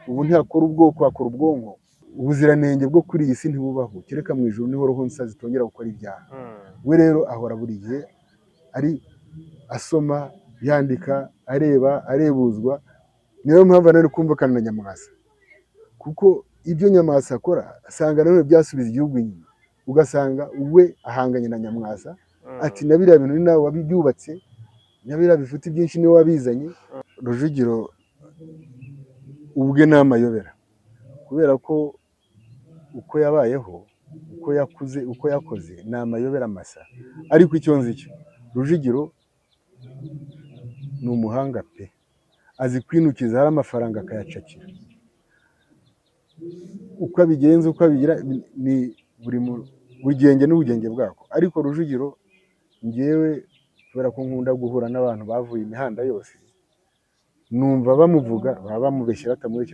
ubu ntihakora ubwoko, hakora ubwonko. Ubuziranenge bwo kuri iyi si ntibubaho, kereka mu ijuru niho roho nsa zitongera gukora ibyaha. We rero ahora buri gihe ari asoma, yandika, areba, arebuzwa. Niyo mpamvu ari kumvikana na Nyamwasa, kuko ibyo Nyamwasa akora asanga nanone byasubiza igihugu inyuma, ugasanga we ahanganye na Nyamwasa ati na biriya bintu ni nawe wabibyubatse, na biriya bifuti byinshi niwe wabizanye. Rujugiro ubwe ni amayobera, kubera ko uko yabayeho, uko yakuze, uko yakoze ni amayobera masa. Ariko icyo nzi cyo, Rujugiro ni umuhanga pe, azi kwinukiza hari amafaranga akayacakira. Uko abigenza, uko abigira, ni buri bugenge n'ubugenge bwako. Ariko Rujugiro njyewe kubera ko nkunda guhura n'abantu bavuye imihanda yose, numva bamuvuga baba bamubeshyera batamurikira.